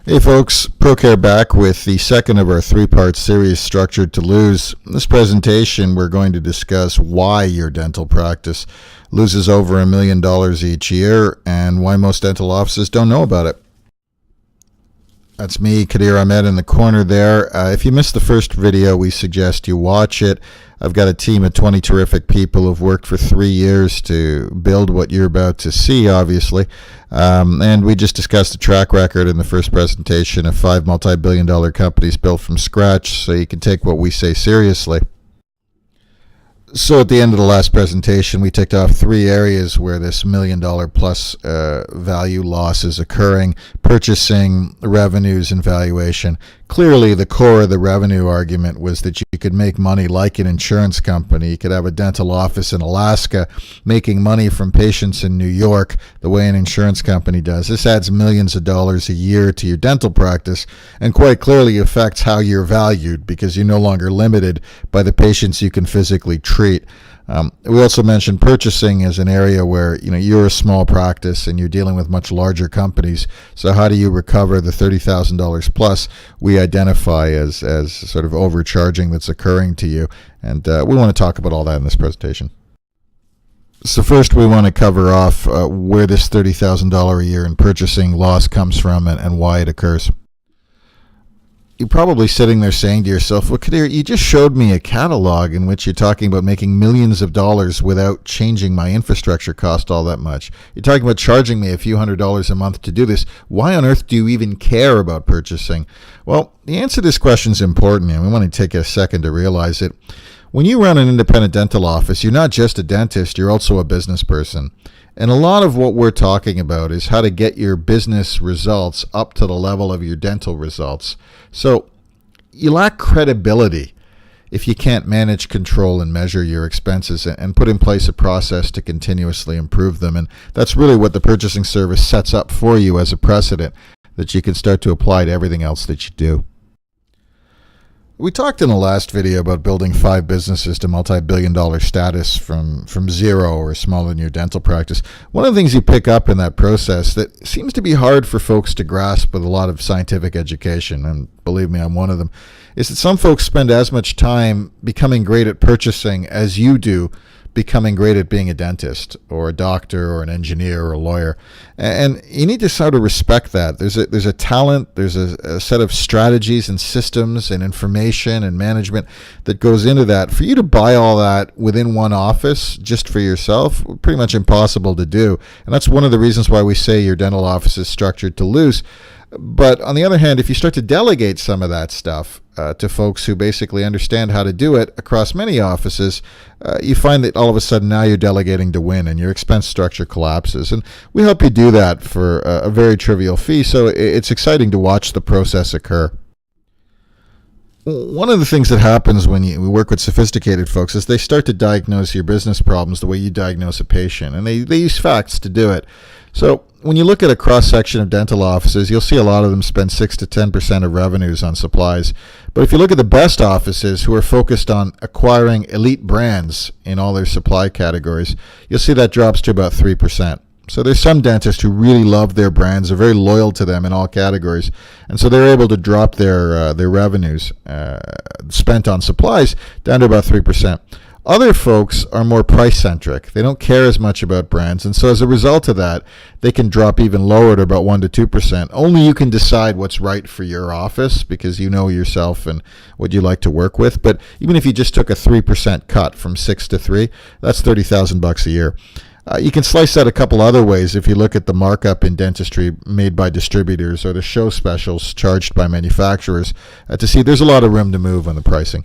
Hey folks, ProCare back with the second of our three-part series structured to lose. In this presentation, we're going to discuss why your dental practice loses over $1 million each year and why most dental offices don't know about it. That's me, Kadir Ahmed, in the corner there. If you missed the first video, we suggest you watch it. I've got a team of 20 terrific people who've worked for 3 years to build what you're about to see, obviously. And we just discussed the track record in the first presentation of 5 multi-billion-dollar companies built from scratch, so you can take what we say seriously. So at the end of the last presentation, we ticked off 3 areas where this $1 million plus value loss is occurring: purchasing, revenues, and valuation. Clearly, the core of the revenue argument was that you could make money like an insurance company. You could have a dental office in Alaska making money from patients in New York the way an insurance company does. This adds millions of dollars a year to your dental practice and quite clearly affects how you're valued because you're no longer limited by the patients you can physically treat. We also mentioned purchasing as an area where you're a small practice and you're dealing with much larger companies. So how do you recover the $30,000 plus we identify as sort of overcharging that's occurring to you? And we want to talk about all that in this presentation. So first we want to cover off where this $30,000 a year in purchasing loss comes from and why it occurs. You're probably sitting there saying to yourself, well, Kadir, you just showed me a catalog in which you're talking about making millions of dollars without changing my infrastructure cost all that much. You're talking about charging me a few $100s a month to do this. Why on earth do you even care about purchasing? Well, the answer to this question is important, and we want to take a second to realize it. When you run an independent dental office, you're not just a dentist, you're also a business person. And a lot of what we're talking about is how to get your business results up to the level of your dental results. So you lack credibility if you can't manage, control, and measure your expenses and put in place a process to continuously improve them. And that's really what the purchasing service sets up for you as a precedent that you can start to apply to everything else that you do. We talked in the last video about building 5 businesses to multi-billion-dollar status from zero or smaller than your dental practice. One of the things you pick up in that process that seems to be hard for folks to grasp with a lot of scientific education, and believe me, I'm one of them, is that some folks spend as much time becoming great at purchasing as you do becoming great at being a dentist or a doctor or an engineer or a lawyer. And you need to sort of respect that. There's a talent, there's a set of strategies and systems and information and management that goes into that. For you to buy all that within one office just for yourself, pretty much impossible to do. And that's one of the reasons why we say your dental office is structured to lose. But on the other hand, if you start to delegate some of that stuff to folks who basically understand how to do it across many offices, you find that all of a sudden now you're delegating to win and your expense structure collapses. And we help you do that for a very trivial fee, so it's exciting to watch the process occur. One of the things that happens when we work with sophisticated folks is they start to diagnose your business problems the way you diagnose a patient, and they use facts to do it. So when you look at a cross-section of dental offices, you'll see a lot of them spend 6 to 10% of revenues on supplies. But if you look at the best offices who are focused on acquiring elite brands in all their supply categories, you'll see that drops to about 3%. So there's some dentists who really love their brands, are very loyal to them in all categories, and so they're able to drop their revenues spent on supplies down to about 3%. Other folks are more price-centric. They don't care as much about brands, and so as a result of that, they can drop even lower to about 1 to 2%. Only you can decide what's right for your office because you know yourself and what you like to work with. But even if you just took a 3% cut from 6 to 3, that's $30,000 a year. You can slice that a couple other ways if you look at the markup in dentistry made by distributors or the show specials charged by manufacturers to see there's a lot of room to move on the pricing.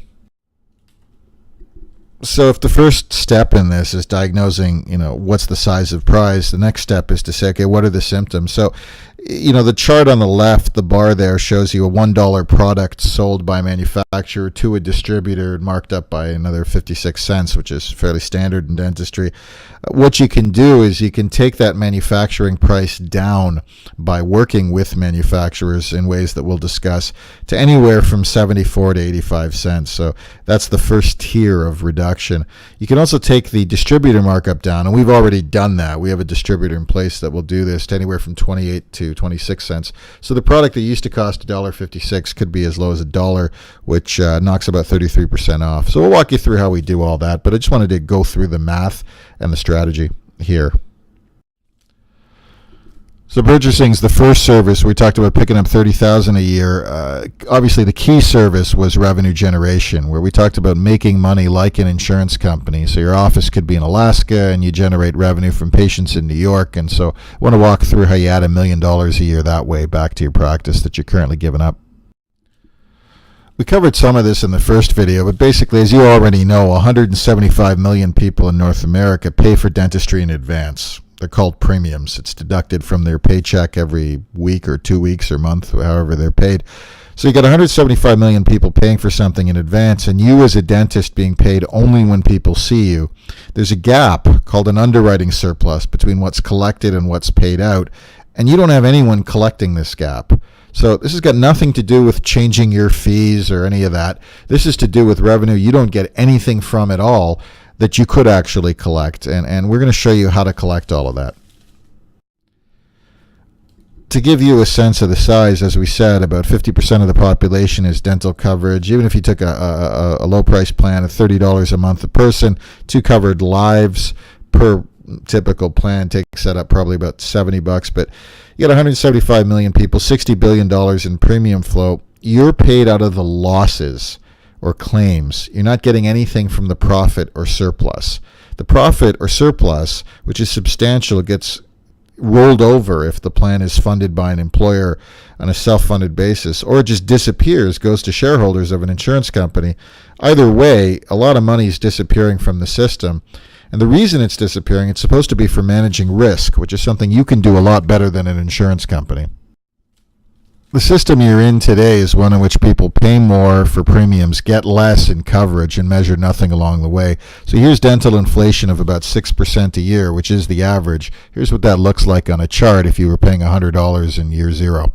So if the first step in this is diagnosing, what's the size of prize, the next step is to say, okay, what are the symptoms? So, the chart on the left, the bar there shows you a $1 product sold by a manufacturer to a distributor marked up by another 56 cents, which is fairly standard in dentistry. What you can do is you can take that manufacturing price down by working with manufacturers in ways that we'll discuss to anywhere from 74 to 85 cents. So that's the first tier of reduction. You can also take the distributor markup down, and we've already done that. We have a distributor in place that will do this to anywhere from 28 to to 26 cents. So the product that used to cost $1.56 could be as low as $1, which knocks about 33% off. So we'll walk you through how we do all that, but I just wanted to go through the math and the strategy here. So purchasing's the first service. We talked about picking up $30,000 a year. Obviously, the key service was revenue generation, where we talked about making money like an insurance company. So your office could be in Alaska, and you generate revenue from patients in New York. And so I want to walk through how you add $1 million a year that way back to your practice that you're currently giving up. We covered some of this in the first video, but basically, as you already know, 175 million people in North America pay for dentistry in advance. They're called premiums. It's deducted from their paycheck every week or 2 weeks or month, however they're paid. So you got 175 million people paying for something in advance, and you as a dentist being paid only when people see you. There's a gap called an underwriting surplus between what's collected and what's paid out, and you don't have anyone collecting this gap. So this has got nothing to do with changing your fees or any of that. This is to do with revenue you don't get anything from at all that you could actually collect, and we're going to show you how to collect all of that. To give you a sense of the size, as we said, about 50% of the population is dental coverage. Even if you took a low price plan of $30 a month a person, 2 covered lives per typical plan takes that up probably about $70, but you got 175 million people, $60 billion in premium flow. You're paid out of the losses or claims. You're not getting anything from the profit or surplus. The profit or surplus, which is substantial, gets rolled over if the plan is funded by an employer on a self-funded basis, or it just disappears, goes to shareholders of an insurance company. Either way, a lot of money is disappearing from the system. And the reason it's disappearing, it's supposed to be for managing risk, which is something you can do a lot better than an insurance company. The system you're in today is one in which people pay more for premiums, get less in coverage, and measure nothing along the way. So here's dental inflation of about 6% a year, which is the average. Here's what that looks like on a chart if you were paying $100 in year 0.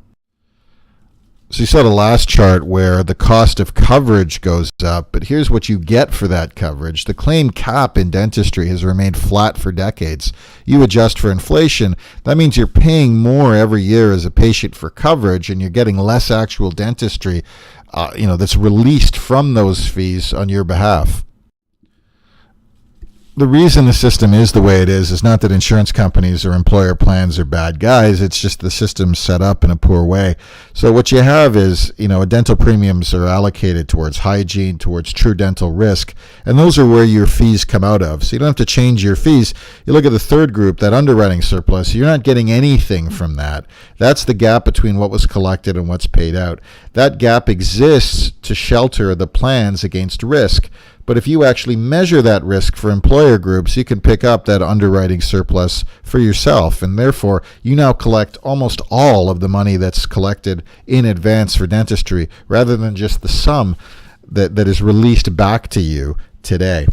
So you saw the last chart where the cost of coverage goes up, but here's what you get for that coverage. The claim cap in dentistry has remained flat for decades. You adjust for inflation, that means you're paying more every year as a patient for coverage, and you're getting less actual dentistry that's released from those fees on your behalf. The reason the system is the way it is not that insurance companies or employer plans are bad guys. It's just the system's set up in a poor way. So what you have is, dental premiums are allocated towards hygiene, towards true dental risk, and those are where your fees come out of. So you don't have to change your fees. You look at the third group, that underwriting surplus, you're not getting anything from that. That's the gap between what was collected and what's paid out. That gap exists to shelter the plans against risk. But if you actually measure that risk for employer groups, you can pick up that underwriting surplus for yourself. And therefore, you now collect almost all of the money that's collected in advance for dentistry, rather than just the sum that is released back to you today.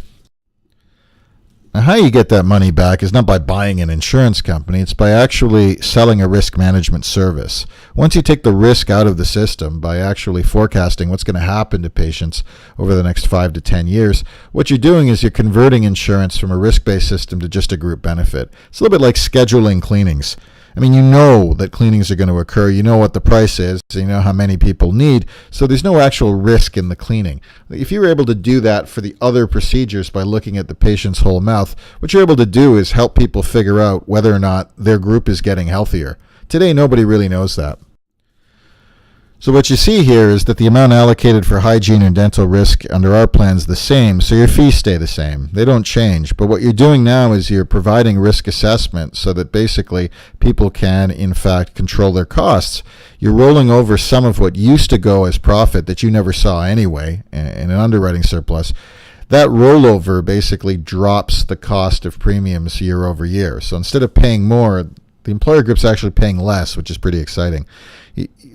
Now, how you get that money back is not by buying an insurance company. It's by actually selling a risk management service. Once you take the risk out of the system by actually forecasting what's going to happen to patients over the next 5 to 10 years, what you're doing is you're converting insurance from a risk-based system to just a group benefit. It's a little bit like scheduling cleanings. I mean, you know that cleanings are going to occur. You know what the price is. You know how many people need. So there's no actual risk in the cleaning. If you were able to do that for the other procedures by looking at the patient's whole mouth, what you're able to do is help people figure out whether or not their group is getting healthier. Today, nobody really knows that. So what you see here is that the amount allocated for hygiene and dental risk under our plan is the same, so your fees stay the same. They don't change. But what you're doing now is you're providing risk assessment so that basically people can, in fact, control their costs. You're rolling over some of what used to go as profit that you never saw anyway in an underwriting surplus. That rollover basically drops the cost of premiums year over year. So instead of paying more, the employer group's actually paying less, which is pretty exciting.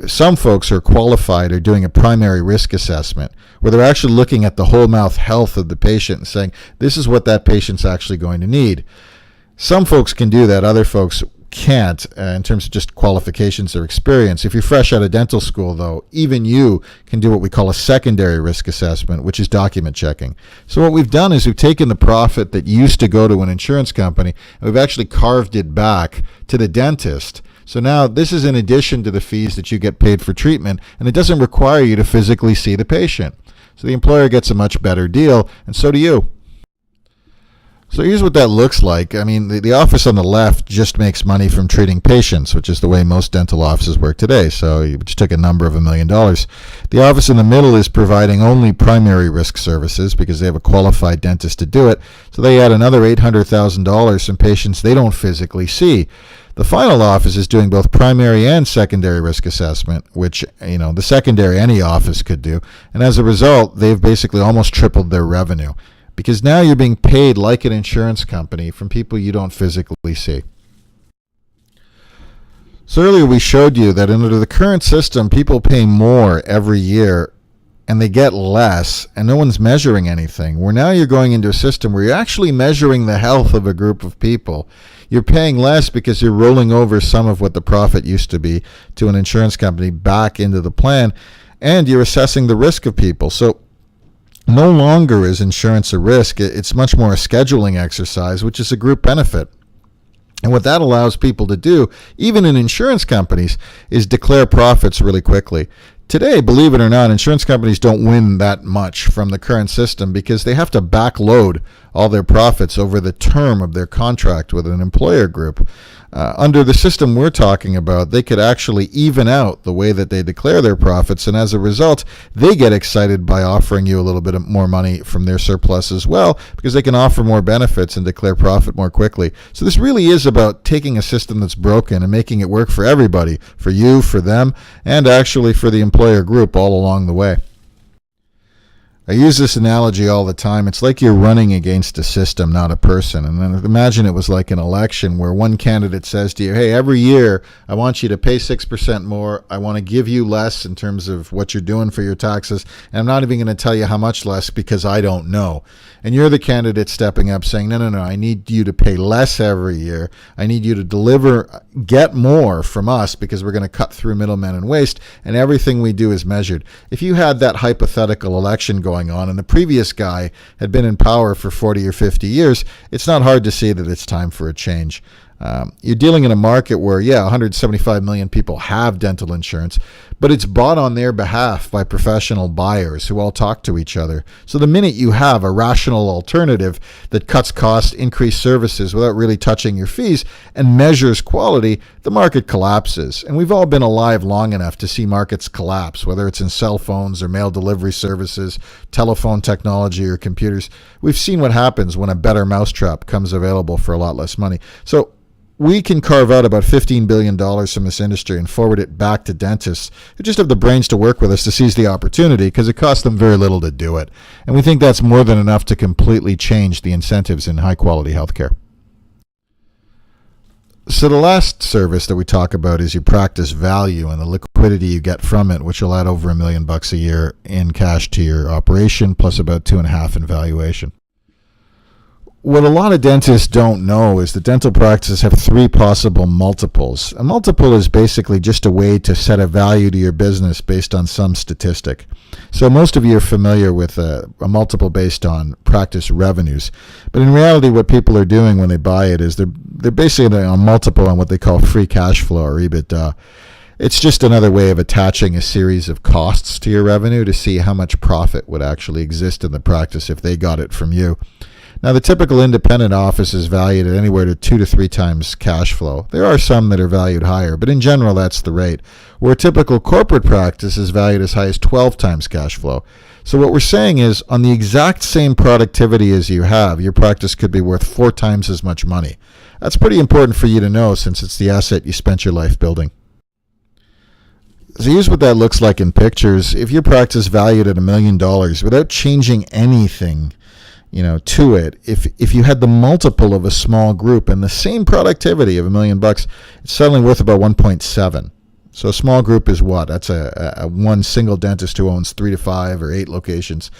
Some folks who are qualified are doing a primary risk assessment where they're actually looking at the whole mouth health of the patient and saying, this is what that patient's actually going to need. Some folks can do that. Other folks can't in terms of just qualifications or experience. If you're fresh out of dental school, though, even you can do what we call a secondary risk assessment, which is document checking. So what we've done is we've taken the profit that used to go to an insurance company and we've actually carved it back to the dentist So now this is in addition to the fees that you get paid for treatment, and it doesn't require you to physically see the patient. So the employer gets a much better deal, and so do you. So here's what that looks like. I mean, the office on the left just makes money from treating patients, which is the way most dental offices work today. So you just took a number of $1 million. The office in the middle is providing only primary risk services because they have a qualified dentist to do it. So they add another $800,000 from patients they don't physically see. The final office is doing both primary and secondary risk assessment, which, the secondary any office could do. And as a result, they've basically almost tripled their revenue, because now you're being paid like an insurance company from people you don't physically see. So earlier we showed you that under the current system, people pay more every year and they get less, and no one's measuring anything. Where now you're going into a system where you're actually measuring the health of a group of people. You're paying less because you're rolling over some of what the profit used to be to an insurance company back into the plan, and you're assessing the risk of people. So no longer is insurance a risk. It's much more a scheduling exercise, which is a group benefit. And what that allows people to do, even in insurance companies, is declare profits really quickly. Today, believe it or not, insurance companies don't win that much from the current system because they have to backload all their profits over the term of their contract with an employer group. Under the system we're talking about, they could actually even out the way that they declare their profits, and as a result, they get excited by offering you a little bit more money from their surplus as well, because they can offer more benefits and declare profit more quickly. So this really is about taking a system that's broken and making it work for everybody, for you, for them, and actually for the employer group all along the way. I use this analogy all the time. It's like you're running against a system, not a person. And then imagine it was like an election where one candidate says to you, hey, every year I want you to pay 6% more. I want to give you less in terms of what you're doing for your taxes. And I'm not even going to tell you how much less because I don't know. And you're the candidate stepping up saying, no, I need you to pay less every year. I need you to get more from us because we're going to cut through middlemen and waste. And everything we do is measured. If you had that hypothetical election going on and the previous guy had been in power for 40 or 50 years, it's not hard to see that it's time for a change. You're dealing in a market where, 175 million people have dental insurance, but it's bought on their behalf by professional buyers who all talk to each other. So the minute you have a rational alternative that cuts costs, increase services without really touching your fees, and measures quality, the market collapses. And we've all been alive long enough to see markets collapse, whether it's in cell phones or mail delivery services, telephone technology, or computers. We've seen what happens when a better mousetrap comes available for a lot less money. So we can carve out about $15 billion from this industry and forward it back to dentists who just have the brains to work with us to seize the opportunity because it costs them very little to do it. And we think that's more than enough to completely change the incentives in high-quality healthcare. So the last service that we talk about is your practice value and the liquidity you get from it, which will add over $1 million a year in cash to your operation, plus about 2.5 in valuation. What a lot of dentists don't know is that dental practices have 3 possible multiples. A multiple is basically just a way to set a value to your business based on some statistic. So most of you are familiar with a multiple based on practice revenues. But in reality, what people are doing when they buy it is they're basically a multiple on what they call free cash flow or EBITDA. It's just another way of attaching a series of costs to your revenue to see how much profit would actually exist in the practice if they got it from you. Now, the typical independent office is valued at anywhere to 2 to 3 times cash flow. There are some that are valued higher, but in general, that's the rate. Where a typical corporate practice is valued as high as 12 times cash flow. So what we're saying is, on the exact same productivity as you have, your practice could be worth 4 times as much money. That's pretty important for you to know since it's the asset you spent your life building. So here's what that looks like in pictures. If your practice valued at $1 million without changing anything, to it, if you had the multiple of a small group and the same productivity of $1 million, it's suddenly worth about 1.7. So a small group is what? That's a one single dentist who owns 3 to 5 or 8 locations.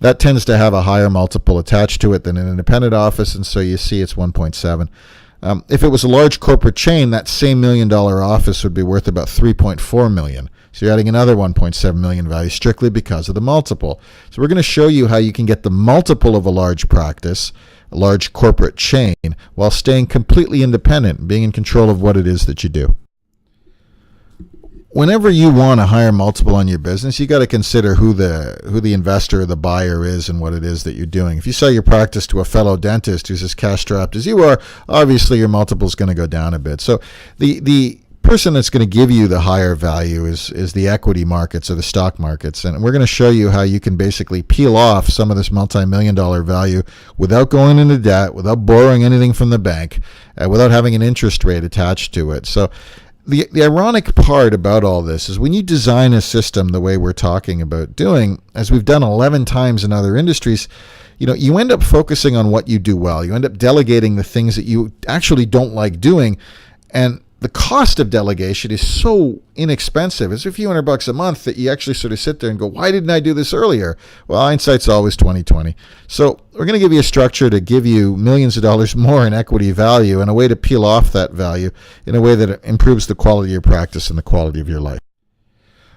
That tends to have a higher multiple attached to it than an independent office, and so you see it's 1.7. If it was a large corporate chain, that same $1 million office would be worth about 3.4 million. So you're adding another 1.7 million value strictly because of the multiple. So we're going to show you how you can get the multiple of a large practice, a large corporate chain, while staying completely independent and being in control of what it is that you do. whenever you want a higher multiple on your business, you got to consider who the investor or the buyer is and what it is that you're doing. If you sell your practice to a fellow dentist who's as cash strapped as you are, obviously your multiple is going to go down a bit. So the person that's going to give you the higher value is the equity markets or the stock markets, and we're going to show you how you can basically peel off some of this multi-million-dollar value without going into debt, without borrowing anything from the bank, without having an interest rate attached to it. So the ironic part about all this is when you design a system the way we're talking about doing, as we've done 11 times in other industries, you end up focusing on what you do well. You end up delegating the things that you actually don't like doing, and the cost of delegation is so inexpensive. It's a few $100 a month that you actually sort of sit there and go, why didn't I do this earlier? Well, hindsight's always 20/20. So we're going to give you a structure to give you millions of dollars more in equity value and a way to peel off that value in a way that improves the quality of your practice and the quality of your life.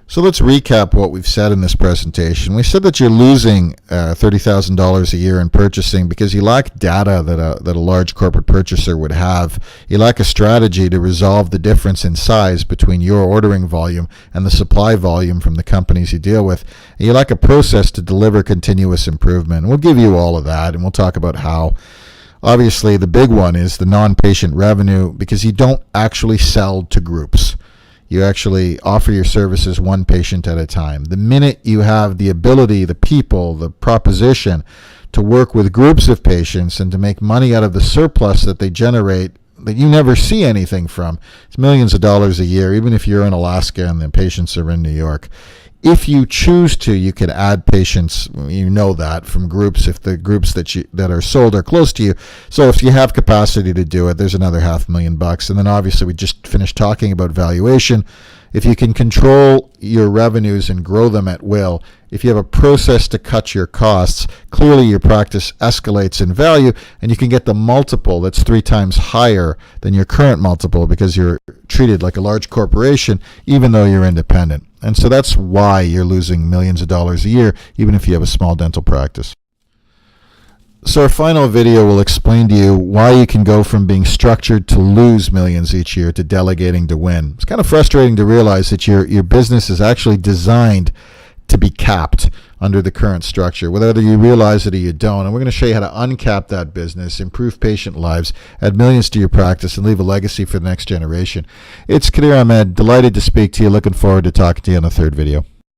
So let's recap what we've said in this presentation. We said that you're losing $30,000 a year in purchasing because you lack data that a large corporate purchaser would have. You lack a strategy to resolve the difference in size between your ordering volume and the supply volume from the companies you deal with. And you lack a process to deliver continuous improvement. We'll give you all of that, and we'll talk about how. Obviously, the big one is the non-patient revenue because you don't actually sell to groups. You actually offer your services one patient at a time. The minute you have the ability, the people, the proposition to work with groups of patients and to make money out of the surplus that they generate that you never see anything from, it's millions of dollars a year, even if you're in Alaska and the patients are in New York. If you choose to, you can add patients, that from groups, if the groups that are sold are close to you. So if you have capacity to do it, there's another $500,000. And then obviously we just finished talking about valuation. If you can control your revenues and grow them at will, if you have a process to cut your costs, clearly your practice escalates in value and you can get the multiple that's 3 times higher than your current multiple because you're treated like a large corporation even though you're independent. And so that's why you're losing millions of dollars a year even if you have a small dental practice. So our final video will explain to you why you can go from being structured to lose millions each year to delegating to win. It's kind of frustrating to realize that your business is actually designed to be capped under the current structure, whether you realize it or you don't. And we're going to show you how to uncap that business, improve patient lives, add millions to your practice, and leave a legacy for the next generation. It's Kadir Ahmed. Delighted to speak to you. Looking forward to talking to you on the third video.